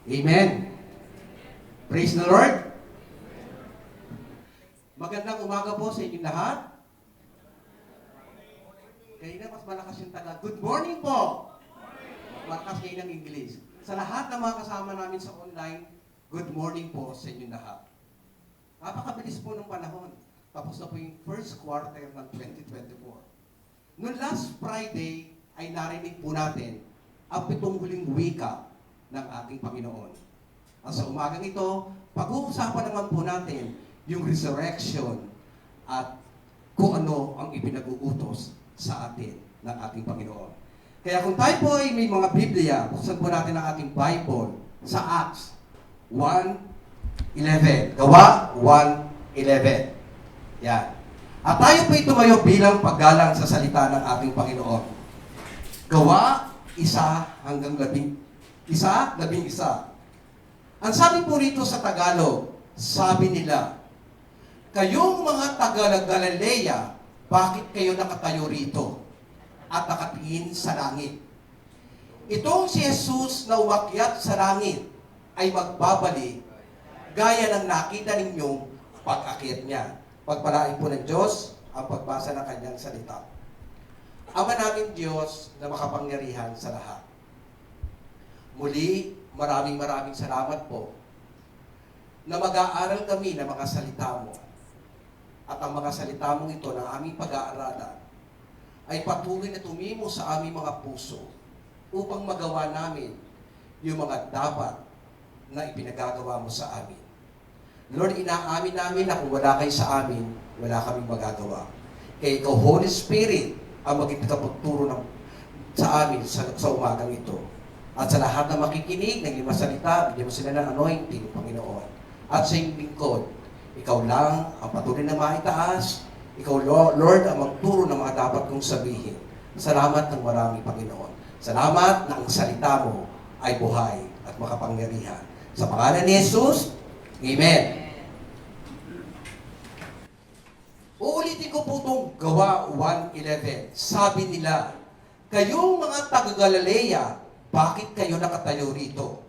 Amen. Praise the Lord. Magandang umaga po sa inyong lahat. Kaya mas malakas yung taga. Good morning po. Malakas kayo ng English. Sa lahat ng mga kasama namin sa online, good morning po sa inyong lahat. Napakabilis po ng panahon. Tapos na po yung first quarter ng 2024. Noong last Friday ay narinig po natin ang 7 huling wika ng ating Panginoon. At sa umagang ito, pag-uusapan naman po natin yung resurrection at kung ano ang ipinag-uutos sa atin ng ating Panginoon. Kaya kung tayo po ay may mga Biblia, buksan po natin ang ating Bible sa Acts 1:11. Gawa 1:11. Yan. At tayo po ay tumayo bilang paggalang sa salita ng ating Panginoon. Gawa 1:11. Ang sabi po rito sa Tagalog, sabi nila, kayong mga taga-Galilea, bakit kayo nakatayo rito at nakatingin sa langit? Itong si Jesus na umakyat sa langit ay magbabalik gaya ng nakita ninyong pag-akyat niya. Pagpalain po ng Diyos ang pagbasa ng kanyang salita. Ama namin Diyos na makapangyarihan sa lahat. Muli, maraming salamat po na mag-aaral kami ng mga salita mo. At ang mga salita mong ito na aming pag-aaralan ay patuloy na tumimo sa aming mga puso upang magawa namin yung mga dapat na ipinagagawa mo sa amin. Lord, inaamin namin na kung wala kayo sa amin, wala kaming magagawa. Kaya ikaw, Holy Spirit, ang maging kapagturo sa amin sa umagang ito. At sa lahat na makikinig ng iyong salita, bigyan mo sila ng anointing, Panginoon. At sa iyong lingkod, ikaw lang ang patuloy na maitaas. Ikaw, Lord, ang magturo ng mga dapat kong sabihin. Salamat ng marami, Panginoon. Salamat na ang salita mo ay buhay at makapangyarihan. Sa pangalan ni Jesus, Amen. Uulitin ko po itong Gawa 1:11. Sabi nila, kayong mga taga-Galilea, bakit kayo nakatayo rito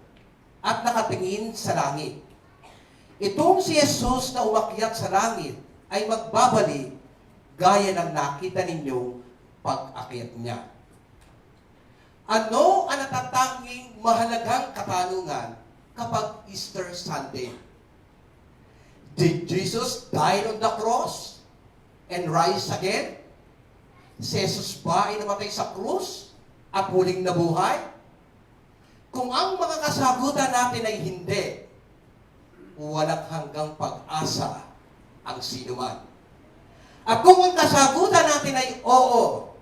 at nakatingin sa langit? Itong si Jesus na umakyat sa langit ay magbabalik gaya ng nakita ninyong pag-akyat niya. Ano ang natatanging mahalagang katanungan kapag Easter Sunday? Did Jesus die on the cross and rise again? Si Jesus ba ay namatay sa krus at muling nabuhay? Kung ang mga kasagutan natin ay hindi, walang hanggang pag-asa ang sinuman. At kung ang kasagutan natin ay oo,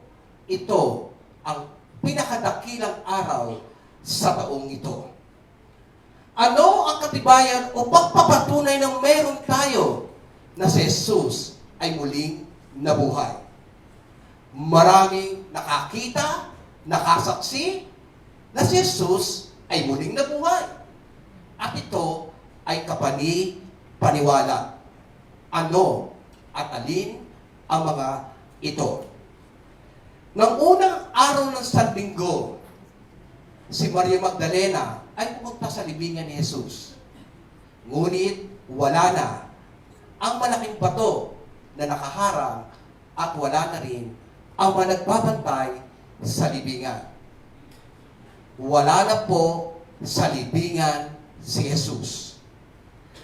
ito ang pinakadakilang araw sa taong ito. Ano ang katibayan o pagpapatunay ng meron tayo na si Jesus ay muling nabuhay? Maraming nakakita, nakasaksi, na si Jesus ay muling nabuhay. At ito ay kapani-paniwala. Ano at alin ang mga ito? Nang unang araw ng Sanlinggo, si Maria Magdalena ay pumunta sa libingan ni Jesus. Ngunit wala na ang malaking bato na nakaharang at wala na rin ang mga nagbabantay sa libingan. Wala na po sa libingan si Jesus.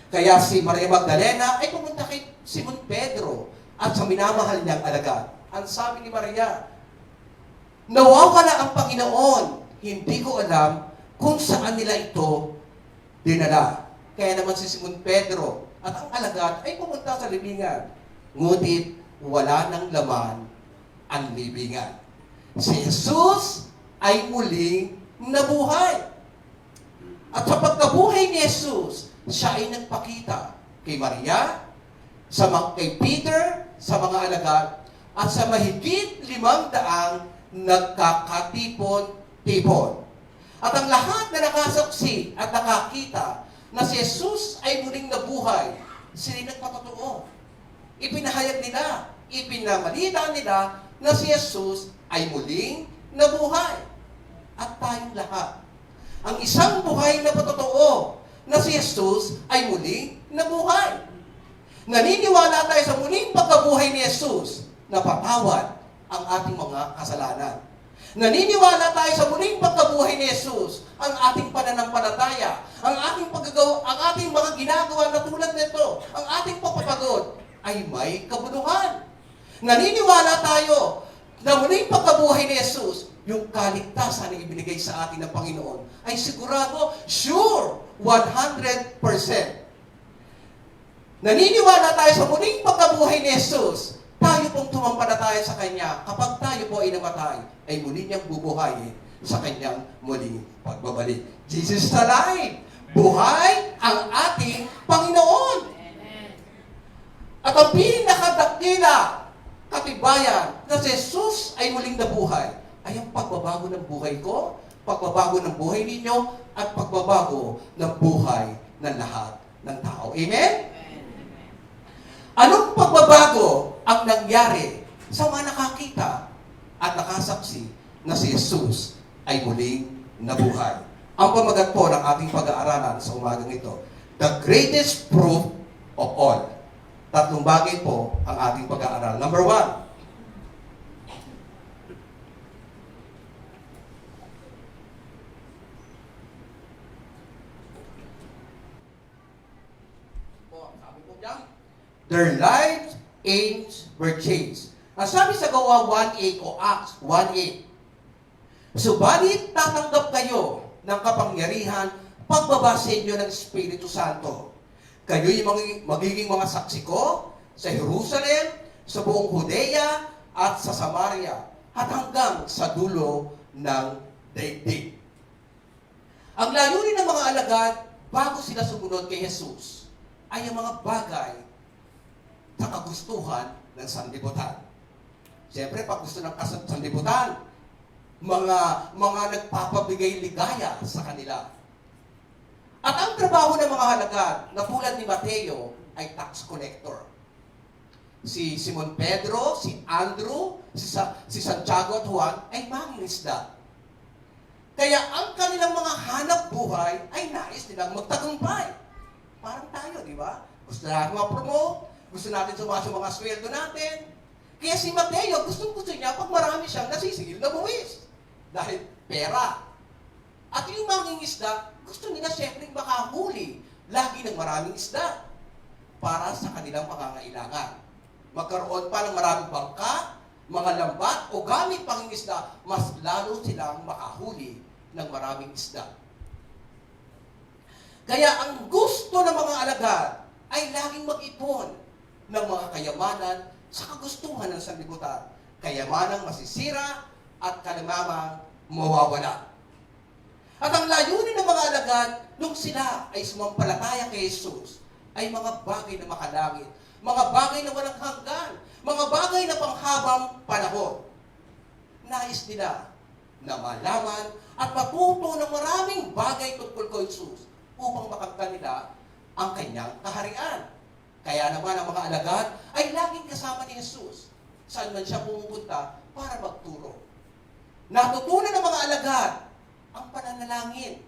Kaya si Maria Magdalena ay pumunta kay Simon Pedro at sa minamahal niyang alagad. Ang sabi ni Maria, nawawala ang Panginoon. Hindi ko alam kung saan nila ito dinala. Kaya naman si Simon Pedro at ang alagad ay pumunta sa libingan. Ngunit wala nang laman ang libingan. Si Jesus ay muling nabuhay. At sa pagkabuhay ni Jesus, siya ay nagpakita kay Maria, kay Peter, sa mga alagad, at sa mahigit 500 nagkakatipon-tipon. At ang lahat na nakasaksi at nakakita na si Jesus ay muling nabuhay, sila nagpatotoo. Ipinahayag nila, ipinamalita nila na si Jesus ay muling nabuhay. At tayong lahat ang isang buhay na patotoo na si Jesus ay muling nabuhay. Naniniwala tayo sa muling pagkabuhay ni Jesus na patawad ang ating mga kasalanan. Naniniwala tayo sa muling pagkabuhay ni Jesus, ang ating pananampalataya, ang ating mga ginagawa na tulad nito, ang ating pagpapagod ay may kabuluhan. Naniniwala tayo na muling pagkabuhay ni Jesus, yung kaligtasan na ibinigay sa atin ng Panginoon, ay sigurado, sure, 100%. Naniniwala tayo sa muling pagkabuhay ni Jesus, tayo pong tumampalataya sa Kanya, kapag tayo po ay namatay, ay muli niyang bubuhayin sa Kanyang muling pagbabalik. Jesus is alive! Buhay ang ating Panginoon! At ang pinakadakila katibayan na si Jesus ay muling nabuhay, ay ang pagbabago ng buhay ko, pagbabago ng buhay ninyo, at pagbabago ng buhay ng lahat ng tao. Amen? Anong pagbabago ang nangyari sa mga nakakita at nakasaksi na si Jesus ay muling nabuhay? Ang pamagat po ng ating pag-aaralan sa umagang ito, the greatest proof of all. Tatlong bagay po ang ating pag-aaral. Number 1, their lives, aims, were changed. Ang sabi sa Gawa 1:8 o Acts 1:8, subalit tatanggap kayo ng kapangyarihan pagbaba sa inyo ng Espiritu Santo. Kayo'y magiging mga saksi ko sa Jerusalem, sa buong Judea at sa Samaria, at hanggang sa dulo ng daigdig. Ang layunin ng mga alagad bago sila sumunod kay Jesus ay ang mga bagay sa kagustuhan ng sanlibutan. Siyempre, pag gusto ng sanlibutan, mga nagpapabigay ligaya sa kanila. At ang trabaho ng mga halagad, na tulad ni Mateo, ay tax collector. Si Simon Pedro, si Andrew, si Santiago at Juan ay mangingisda. Kaya ang kanilang mga hanap buhay ay nais nilang magtagumpay. Parang tayo, di ba? Gusto natin ma-promote, gusto natin sumasyo mga sweldo natin. Kaya si Mateo, gusto niya pag marami siyang nasisigil na buwis. Dahil pera. At yung mangingisda, gusto nila siyempre makahuli lagi ng maraming isda para sa kanilang pangangailangan. Magkaroon pa ng maraming bangka, mga lambat o gamit pangingisda, mas lalo silang makahuli ng maraming isda. Kaya ang gusto ng mga alagad ay laging mag-ipon ng mga kayamanan sa kagustuhan ng sanlibutan. Kayamanang masisira at kalamamang mawawala. At ang layunin ng mga alagad nung sila ay sumampalataya kay Jesus ay mga bagay na makalangit, mga bagay na walang hanggan, mga bagay na panghabang panahon. Nais nila na malaman at matuto ng maraming bagay tungkol kay Jesus upang makamtan nila ang kanyang kaharian. Kaya naman ang mga alagad ay laging kasama ni Jesus saan man siya pumupunta para magturo. Natutunan ng mga alagad ang pananalangin.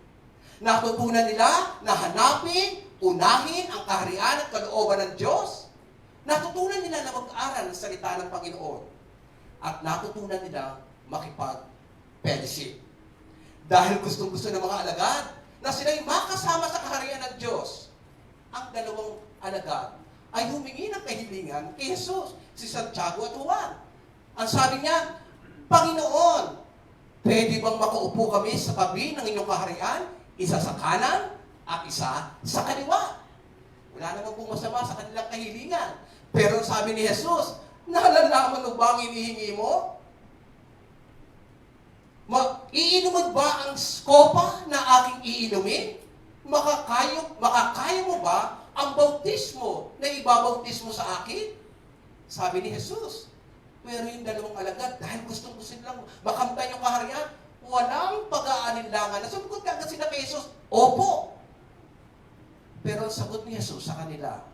Natutunan nila na hanapin, unahin ang kaharian at kalooban ng Diyos. Natutunan nila na mag-aral ng salita ng Panginoon. At natutunan nila makipag-fellowship. Dahil gustong-gusto ng mga alagad na sila'y makasama sa kaharian ng Diyos, ang dalawang alagad ay humingi ng kahilingan kay Jesus, si Santiago at Juan. Ang sabi niya, Panginoon, pwede bang makaupo kami sa tabi ng inyong kaharian? Isa sa kanan at isa sa kaliwa. Wala naman pong masama sa kanilang kahilingan. Pero sabi ni Jesus, nalalaman mo ba ang inihingi mo? Iinumin ba ang skopa na aking iinumin? Makakaya mo ba ang bautismo na ibabautismo sa akin? Sabi ni Jesus. Pero yung dalawang alagad, dahil gustong-gusto nilang makamtan yung kaharian, walang pag-aalinlangan. Nasagot ka agad sila kay Jesus, opo. Pero ang sagot ni Jesus sa kanila,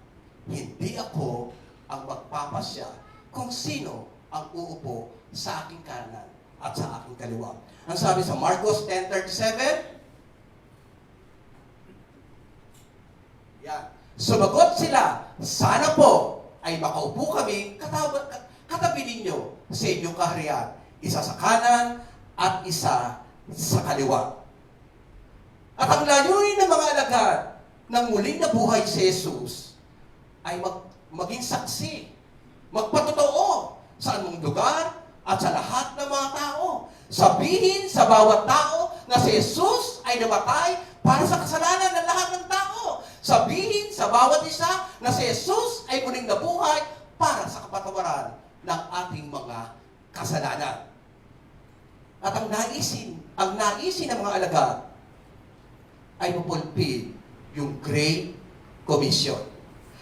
hindi ako ang magpapasya kung sino ang uupo sa aking kanan at sa aking kaliwa. Ang sabi sa Marcos 10:37, Yan. Sumagot sila, sana po ay makaupo kami katabi ninyo sa inyong kaharian. Isa sa kanan at isa sa kaliwa. At ang layunin ng mga alagad ng muling nabuhay si Jesus ay maging saksi, magpatotoo sa anong lugar at sa lahat ng mga tao. Sabihin sa bawat tao na si Jesus ay namatay para sa kasalanan ng lahat ng tao. Sabihin sa bawat isa na si Jesus ay muling nabuhay para sa kapatawaran ng ating mga kasalanan. At ang naisin ng mga alagad ay mapulpil yung Great Commission.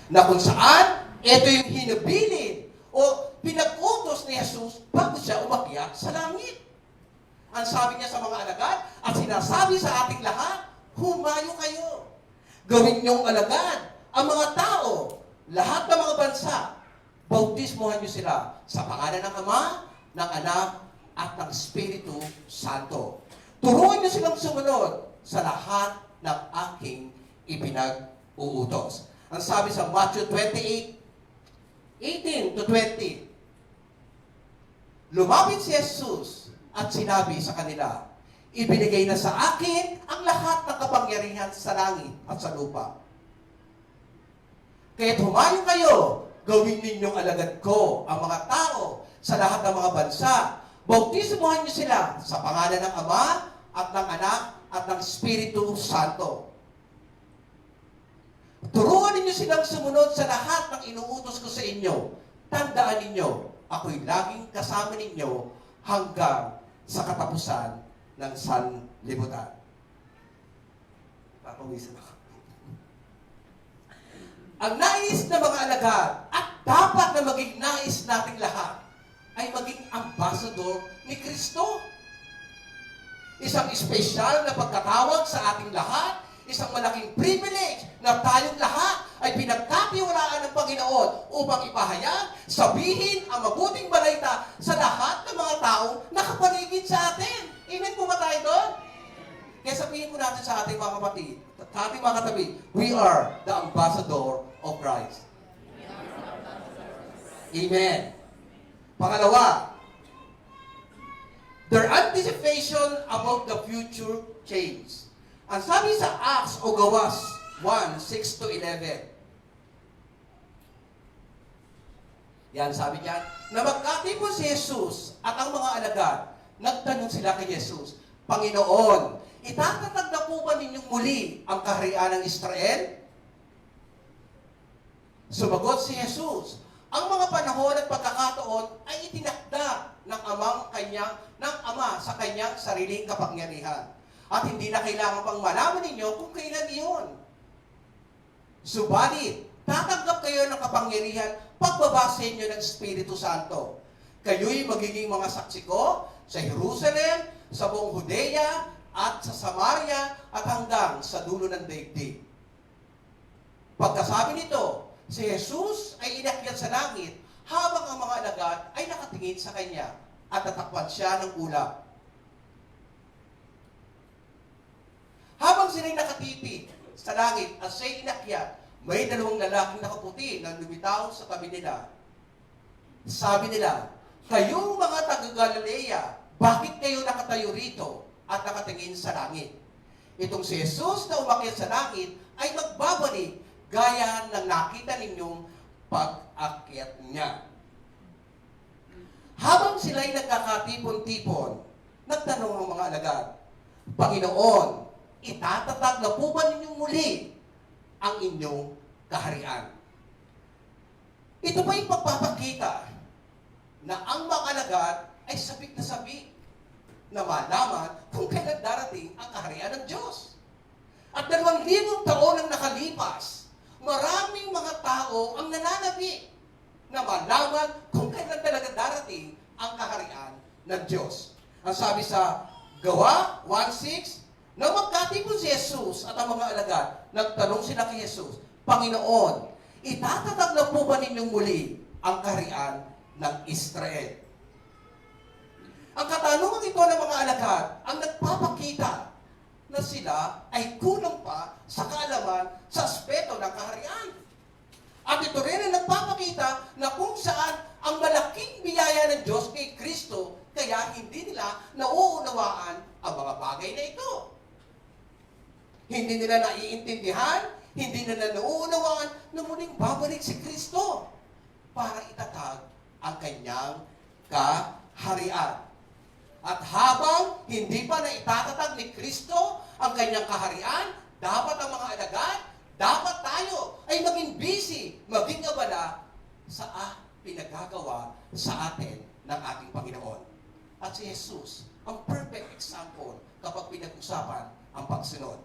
Na kung saan, ito yung hinubilin o pinag-utos ni Jesus bago siya umakyat sa langit. Ang sabi niya sa mga alagad at sinasabi sa ating lahat, humayo kayo. Gawin niyong alagad ang mga tao, lahat ng mga bansa. Bautismohan niyo sila sa pangalan ng Ama, ng Anak, at ng Espiritu Santo. Turuan niyo silang sumunod sa lahat ng aking ipinag-uutos. Ang sabi sa Matthew 28:18-20, lumapit si Jesus at sinabi sa kanila, ibinigay na sa akin ang lahat ng kapangyarihan sa langit at sa lupa. Kaya't humayo kayo, gawin ninyong alagad ko ang mga tao sa lahat ng mga bansa. Bautismohan niyo sila sa pangalan ng Ama at ng Anak at ng Espiritu Santo. Turuan ninyo silang sumunod sa lahat ng inuutos ko sa inyo. Tandaan ninyo, ako'y laging kasama ninyo hanggang sa katapusan ng sanlibutan. Papawisan ako. Ang nais ng mga alagad at dapat na maging nais nating lahat ay maging ambassador ni Kristo. Isang espesyal na pagkatawag sa ating lahat, isang malaking privilege na tayong lahat ay pinagkatiwalaan ng Panginoon upang ipahayag, sabihin ang mabuting balita sa lahat ng mga taong nakapaligid sa atin. Amen po ba tayo doon? Kaya sabihin po natin sa ating mga kapatid, sa ating mga katabi, we are the ambassador of Christ. Amen. Pangalawa, their anticipation about the future change. Ang sabi sa Acts o Gawas 1:6-11. Yan sabi diyan, na magkatipon si Jesus at ang mga alagad, nagtanong sila kay Jesus, Panginoon, itatatag na po ba ninyong muli ang kaharian ng Israel? Sumagot si Jesus, ang mga panahon at pagkakataon ay itinakda ng Ama sa kanyang sariling kapangyarihan. At hindi na kailangan pang malaman ninyo kung kailan iyon. Subalit, tatanggap kayo ng kapangyarihan pagbabasa niyo ng Espiritu Santo. Kayo'y magiging mga saksi ko sa Jerusalem, sa buong Judea, at sa Samaria, at hanggang sa dulo ng daigdig. Pagkasabi nito, si Jesus ay inakyat sa langit habang ang mga alagad ay nakatingin sa kanya at natakpan siya ng ulap. Habang sila'y nakatipid sa langit at siya'y inakyat, may dalawang lalaking nakaputi na lumitaw sa tabi nila. Sabi nila, kayong mga taga-Galilea, bakit kayo nakatayo rito at nakatingin sa langit? Itong si Jesus na umakyat sa langit ay magbabalik gaya ng nakita ninyong pag-akyat niya. Habang sila'y nagkakatipon-tipon, nagtanong ang mga alagad, Panginoon, itatatag na po ba ninyong muli ang inyong kaharian? Ito ba'y pagpapakita na ang mga alagad ay sabik na sabik na malaman kung kailan darating ang kaharian ng Diyos? At 2,000 taon ang nakalipas, maraming mga tao ang nananabi na malaman kung kailan talaga darating ang kaharian ng Diyos. Ang sabi sa Gawa 1:6, nang magkatipon si Jesus at ang mga alagad, nagtanong sila kay Jesus, Panginoon, itatatag na po ba ninyong muli ang kaharian ng Israel? Ang katanungan ito ng mga alagad ang nagpapakita na sila ay kulang pa sa kaalaman sa aspeto ng kaharian. At ito rin ang nagpapakita na kung saan ang malaking biyaya ng Diyos kay Kristo, kaya hindi nila nauunawaan ang mga bagay na ito. Hindi nila naiintindihan, hindi nila nauunawaan na muling babalik si Kristo para itatag ang kanyang kaharian. At habang hindi pa naitatatag ni Kristo ang kanyang kaharian, dapat ang mga alagad, dapat tayo ay maging busy, maging abala sa pinagagawa sa atin ng ating Panginoon. At si Jesus, ang perfect example kapag pinag-usapan ang pagsunod.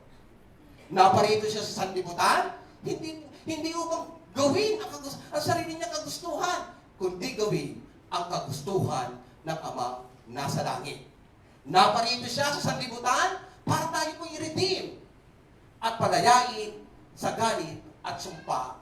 Naparito siya sa sanlibutan, hindi upang gawin ang sarili niyang kagustuhan, kundi gawin ang kagustuhan ng Amang nasa langit. Naparito siya sa sanlibutan para tayo po i-redeem at palayain sa galit at sumpa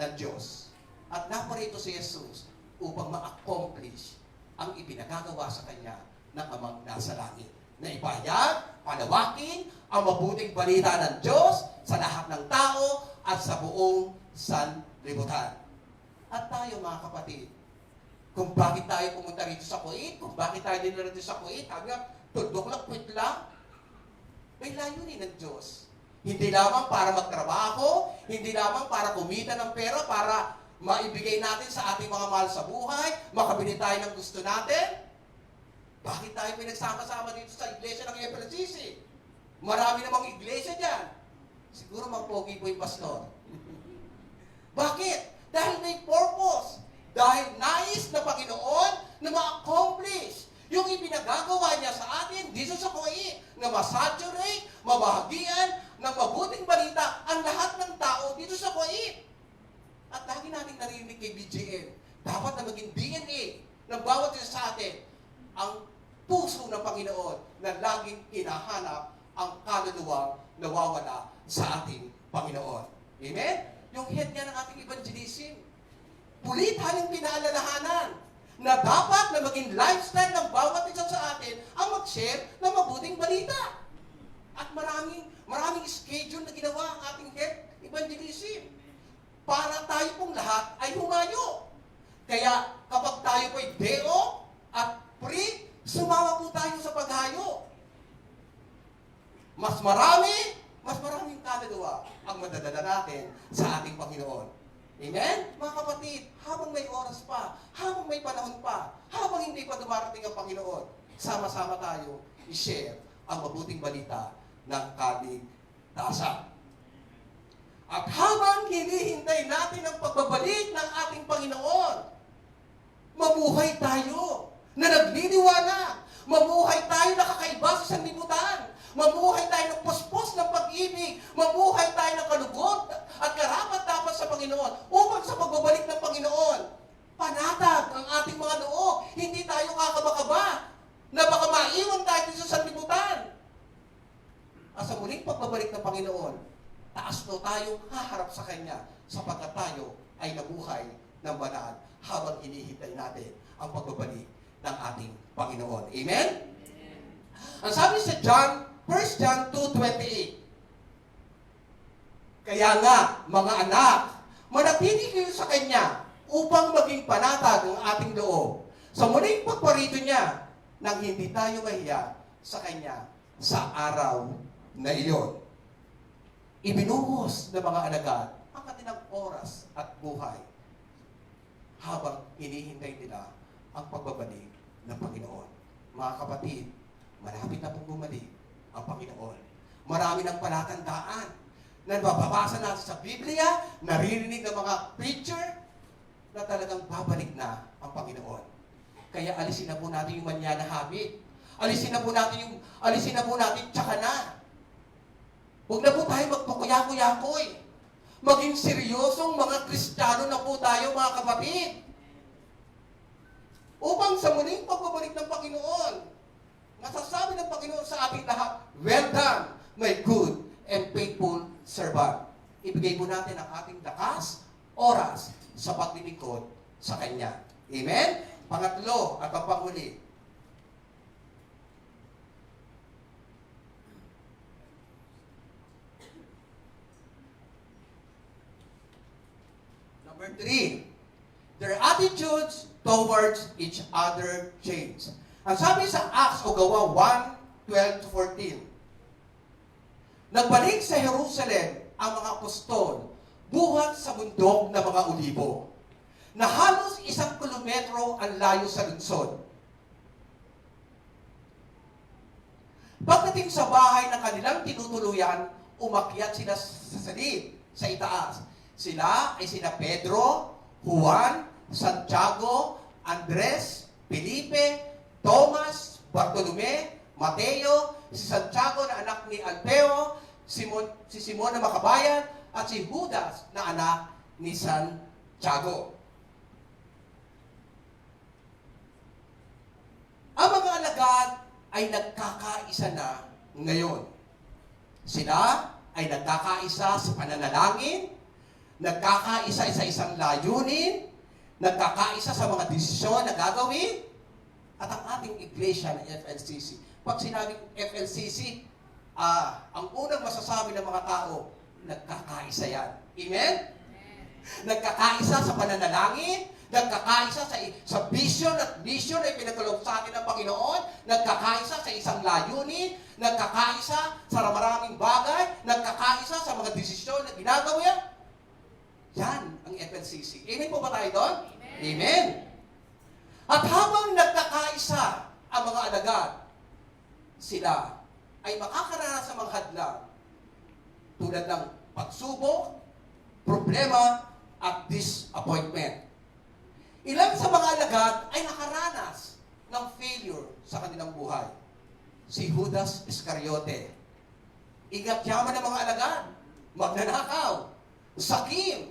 ng Diyos. At naparito si Jesus upang ma-accomplish ang ipinagagawa sa Kanya ng Amang nasa langit. Na ipahayag, palawakin ang mabuting balita ng Diyos sa lahat ng tao at sa buong sanlibutan. At tayo mga kapatid, kung bakit tayo pumunta rito sa Kuwait, kung bakit tayo dinala rito sa Kuwait, hanggang tuldok lang, quit lang, may layunin ng Diyos. Hindi lamang para magtrabaho, hindi lamang para kumita ng pera, para maibigay natin sa ating mga mahal sa buhay, makabili tayo ng gusto natin. Bakit tayo pinagsama-sama dito sa iglesia ng FLCC? Marami namang iglesia dyan. Siguro magpogi po yung pastor. Bakit? Dahil may purpose. Dahil nais na Panginoon na ma-accomplish yung ipinagagawa niya sa atin dito sa Kuwait, na masaturate, mabahagian ng mabuting balita ang lahat ng tao dito sa Kuwait. At lagi natin narinig kay BGN, dapat na maging DNA ng bawat isa sa atin ang puso ng Panginoon na laging hinahanap ang kaluluwang nawawala sa ating Panginoon. Amen? Yung head niya ng ating evangelism, pulitan yung pinaalalahanan na dapat na maging lifestyle ng bawat isa sa atin ang mag-share ng mabuting balita. At maraming schedule na ginawa ang ating head evangelism para tayo pong lahat ay humayo. Kaya kapag tayo po'y deo at free, sumama po tayo sa paghayo. Mas maraming kaluluwa ang madadala natin sa ating Panginoon. Amen? Mga kapatid, habang may oras pa, habang may panahon pa, habang hindi pa dumarating ang Panginoon, sama-sama tayo i-share ang mabuting balita ng kaligtasan. At habang hinihintay natin ang pagbabalik ng ating Panginoon, mabuhay tayo na nagliliwanag. Mamuhay tayo na kakaiba sa sanlibutan. Mamuhay tayo ng puspos ng pag-ibig. Mamuhay tayo ng kalugod at karapat-dapat sa Panginoon upang sa pagbabalik ng Panginoon, panatag ang ating mga noo. Hindi tayo kakaba-kaba na baka maiwan tayo sa sanlibutan. At sa muling pagbabalik ng Panginoon, taas to tayong haharap sa Kanya sapagkat tayo ay nabuhay ng banal habang hinihintay natin ang pagbabalik ng ating Panginoon. Amen? Ang sabi sa 1 John 2:28, kaya nga, mga anak, manatili kayo sa Kanya upang maging panatag ang ating loob sa muling pagparito niya nang hindi tayo mahiya sa Kanya sa araw na iyon. Ibinuhos ng mga alagad ang kanilang oras at buhay habang hinihintay nila ang pagbabalik ng Panginoon. Mga kapatid, malapit na pong bumalik ang Panginoon. Marami ng palatandaan na nababasa natin sa Biblia, naririnig ng mga preacher na talagang babalik na ang Panginoon. Kaya alisin na po natin yung manyana habit. Alisin na po natin tsaka na. Huwag na po tayo magpakuya-kuya-koy. Maging seryosong mga Kristiyano na po tayo, mga kapatid. Upang sa muling pagbabalik ng Panginoon, masasabi ng Panginoon sa ating lahat, well done, my good and faithful servant. Ibigay po natin ang ating lakas, oras, sa paglilingkod sa Kanya. Amen? Pangatlo at ang panghuli, Number 3, their attitudes towards each other changed. Ang sabi sa Acts o Gawa 1:12-14, nagbalik sa Jerusalem ang mga apostol buhat sa bundok na mga Olibo, na halos 1 kilometro ang layo sa lungsod. Pagdating sa bahay ng kanilang tinutuluyan, umakyat sila sa salib, sa itaas. Sila ay sina Pedro, Juan, Santiago, Andres, Felipe, Thomas, Bartolome, Mateo, si Santiago na anak ni Alfeo, si Simon na makabayan, at si Judas na anak ni Santiago. Ang mga alagad ay nagkakaisa na ngayon. Sila ay nagkakaisa sa pananalangin, nagkakaisa sa isang layunin, nagkakaisa sa mga desisyon na gagawin, at ang ating iglesia na FLCC. Pag sinabing FLCC, ang unang masasabi ng mga tao, nagkakaisa yan. Amen? Nagkakaisa sa pananalangin, nagkakaisa sa vision at mission na ipinagkaloob sa atin ng Panginoon, nagkakaisa sa isang layunin, nagkakaisa sa maraming bagay, nagkakaisa sa mga desisyon na ginagawa. Yan ang FLCC. Amen po ba tayo doon? Amen. Amen. At habang nagkakaisa ang mga alagad, sila ay makakaranas sa mga hadlang tulad ng pagsubok, problema, at disappointment. Ilan sa mga alagad ay nakaranas ng failure sa kanilang buhay. Si Judas Iscariote. Igat-yaman ng mga alagad, magnanakaw, sakim,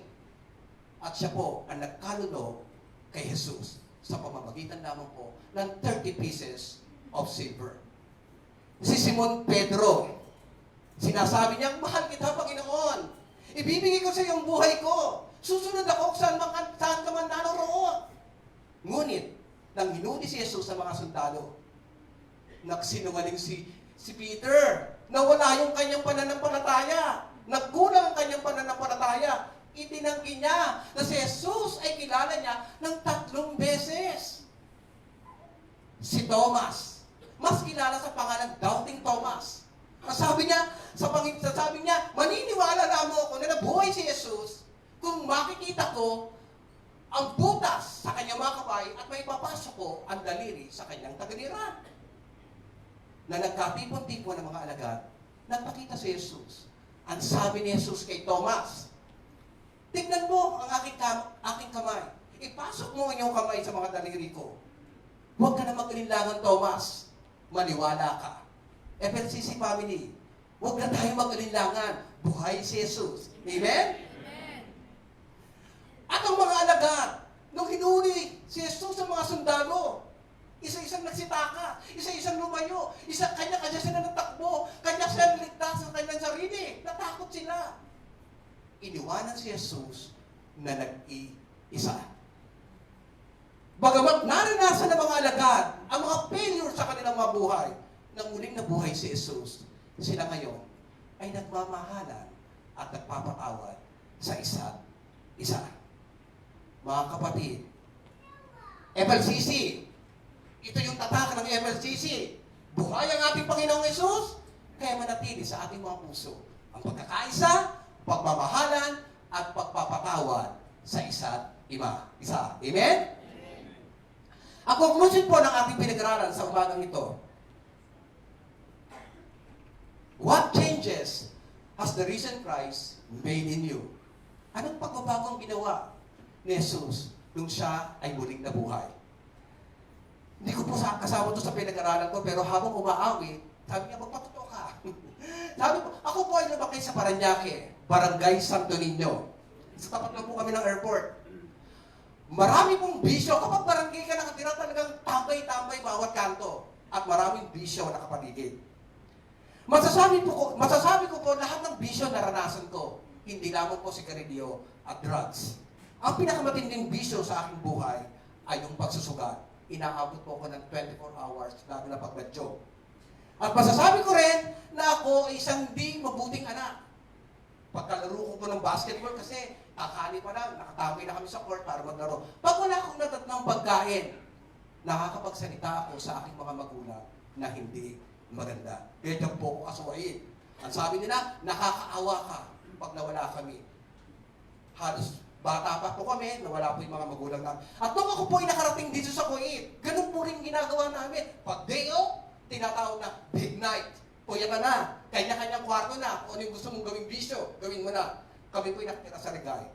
at siya po ang nagkalunod kay Jesus sa pamamagitan lamang po ng 30 pieces of silver. Si Simon Pedro, sinasabi niya, mahal kita, Panginoon. Ibibigay ko sa iyong buhay ko. Susunod ako saan ka man naroon. Ngunit, nang hinuli si Jesus sa mga sundalo, nagsinungaling si Peter, nawala yung kanyang pananampalataya. Nagkulang ang kanyang pananampalataya. Itinanggi niya na si Jesus ay kilala niya ng 3 beses. Si Thomas, mas kilala sa pangalan Doubting Thomas. Sabi niya, maniniwala lamang ako na nabuhay si Jesus kung makikita ko ang butas sa kanyang mga kamay at may papasok ko ang daliri sa kanyang tagaliran. Na nagkatipon-tipon ng mga alagad, nagpakita si Jesus. Ang sabi ni Jesus kay Thomas, tignan mo ang aking kamay. Ipasok mo ang iyong kamay sa mga daliri ko. Huwag ka na mag-alinlangan, Thomas. Maniwala ka. FLCC family, huwag na tayo mag-alinlangan. Buhay si Jesus. Amen? Amen. At ang mga alagad, nung hinuli si Jesus sa mga sundalo, isa-isang nagsitaka, isa-isang lumayo, kanya-kanya sila natakbo, kanya sila ligtas sa kanyang sarili. Natakot sila. Iniwanan si Jesus na nag-iisa. Bagamat naranasan ng mga alagad ang mga failure sa kanilang mga buhay, nang muling nabuhay si Jesus, sila ngayon ay nagmamahalan at nagpapatawad sa isa't isa. Mga kapatid, FLCC, ito yung tatak ng FLCC. Buhay ang ating Panginoong Jesus, kaya manatili sa ating mga puso ang pagkakaisa, pagmamahalan, at pagpapatawad sa isa't isa. Amen? Ang conclusion po ng ating pinag-aralan sa umagang ito, what changes has the risen Christ made in you? Anong pagbabago ang ginawa ni Jesus nung siya ay muling nabuhay? Hindi ko po kasama ito sa pinag-aralan ko, pero habang umaawit, sabi niya, magpatuto ka. Sabi ko, ako po ay lumaki sa Parañaque, Barangay Santo Niño. Sa tapat lang po kami ng airport. Marami pong bisyo. Kapag barangay ka nakatira, talagang tambay-tambay bawat kanto. At maraming bisyo nakapaligid. Masasabi ko po, lahat ng bisyo naranasan ko. Hindi lamang po sigarilyo at drugs. Ang pinakamatinding bisyo sa aking buhay ay yung pagsusugat. Inaabot po ako ng 24 hours, lalo na pag medyo. At masasabi ko rin na ako ay isang di mabuting anak. Kakalaro ko po ng basketball kasi kakali pa lang, nakatambay na kami sa court para maglaro. Pag wala akong natatnang pagkain, nakakapagsalita ako sa aking mga magulang na hindi maganda. Ganyan po ako kasuwain. Ang sabi nila, nakakaawa ka pag nawala kami. Halos bata pa po kami, nawala po yung mga magulang namin. At nung ako po ay nakarating dito sa Kuwait, ganun po rin ginagawa namin. Pag day off, tinatawag na big night. Puya ka na, kanya-kanyang kwarto na. Kung ano yung gusto mong gawing bisyo, gawin mo na. Kami po ay nakikita sa Regay.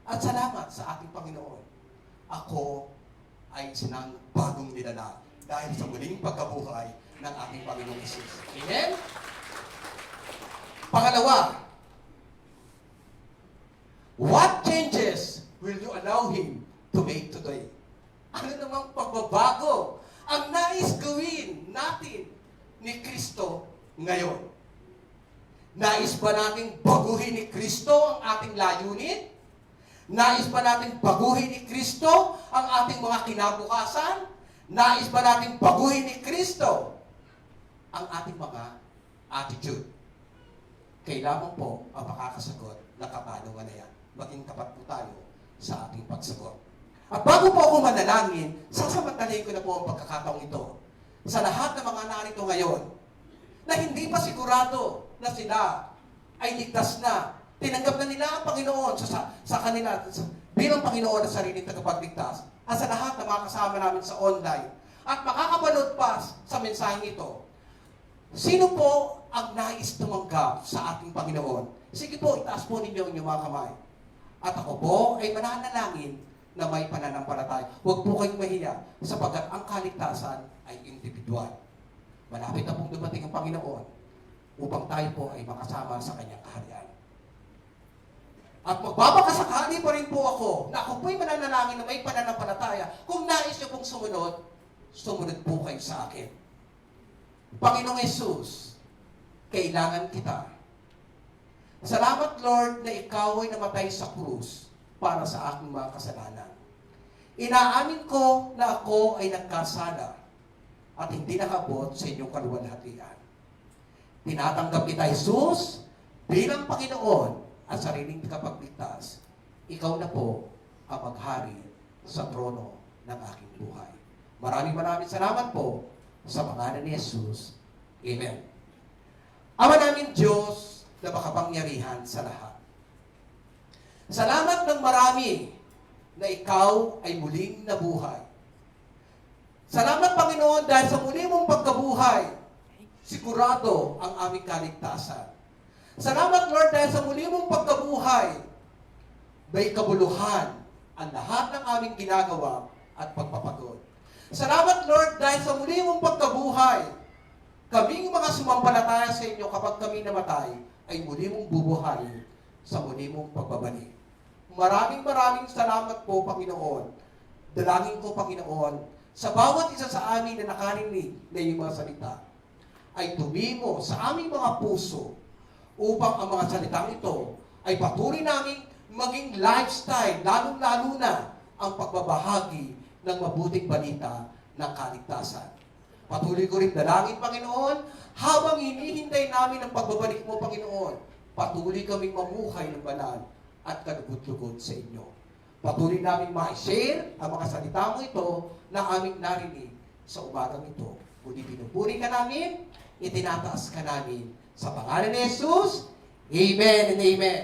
At salamat sa ating Panginoon. Ako ay sinang bagong nilala dahil sa muling pagkabuhay ng ating Panginoong Jesus. Amen? Pangalawa, what changes will you allow Him to make today? Ano namang pagbabago ang nais gawin natin ni Kristo ngayon? Nais ba nating baguhin ni Kristo ang ating layunin? Nais ba nating baguhin ni Kristo ang ating mga kinabukasan? Nais ba nating baguhin ni Kristo ang ating mga attitude? Kailangan po ang makakasagot na katanungan na yan. Maging tapat po tayo sa ating pagsagot. At bago po ako manalangin, sasamantalahin ko na po ang pagkakataong ito sa lahat ng mga narito ngayon na hindi pa sigurado na sila ay ligtas na. Tinanggap na nila ang Panginoon sa kanila bilang Panginoon na sariling tagapagligtas. At sa lahat ng mga kasama namin sa online at makakapanood pa sa mensaheng ito, sino po ang nais tumanggap sa ating Panginoon? Sige po, itaas po ninyo ang inyong mga kamay. At ako po ay mananalangin na may pananampalataya. Huwag po kayong mahiya sapagkat ang kaligtasan ay individual. Malapit na pong dumating ang Panginoon upang tayo po ay makasama sa Kanyang kaharian. At magbabakasakali pa rin po ako na ako po'y mananalangin na may pananampalataya. Kung nais niyo pong sumunod, sumunod po kayo sa akin. Panginoong Jesus, kailangan kita. Salamat, Lord, na Ikaw ay namatay sa krus para sa aking mga kasalanan. Inaamin ko na ako ay nagkasala at hindi nakabot sa inyong kaluwalhatian. Tinatanggap kita, Jesus, bilang Panginoon at sariling tagapagligtas. Ikaw na po ang maghari sa trono ng aking buhay. Maraming salamat po sa pangalan ni Jesus. Amen. Ama namin Diyos na makapangyarihan sa lahat. Salamat ng marami na Ikaw ay muling nabuhay. Salamat, Panginoon, dahil sa muli mong pagkabuhay, sigurado ang aming kaligtasan. Salamat, Lord, dahil sa muli mong pagkabuhay, may kabuluhan ang lahat ng aming ginagawa at pagpapagod. Salamat, Lord, dahil sa muli mong pagkabuhay, kaming mga sumampalataya sa inyo kapag kami namatay, ay muli mong bubuhayin sa muli mong pagbabalik. Maraming salamat po, Panginoon. Dalangin ko, Panginoon, sa bawat isa sa amin na nakarinig na iyong mga salita, ay tumimo sa aming mga puso upang ang mga salitang ito ay patuloy namin maging lifestyle, lalong-lalo na ang pagbabahagi ng mabuting balita ng kaligtasan. Patuloy ko rin dalangin, Panginoon, habang hinihintay namin ang pagbabalik mo, Panginoon, patuloy kaming mamuhay ng banal at kalugod-lugod sa inyo. Patuloy namin ma-share ang mga salita mo ito na aming narinig sa umagang ito. Muli pinupuri ka namin, itinataas ka namin. Sa pangalan ni Jesus, Amen and Amen.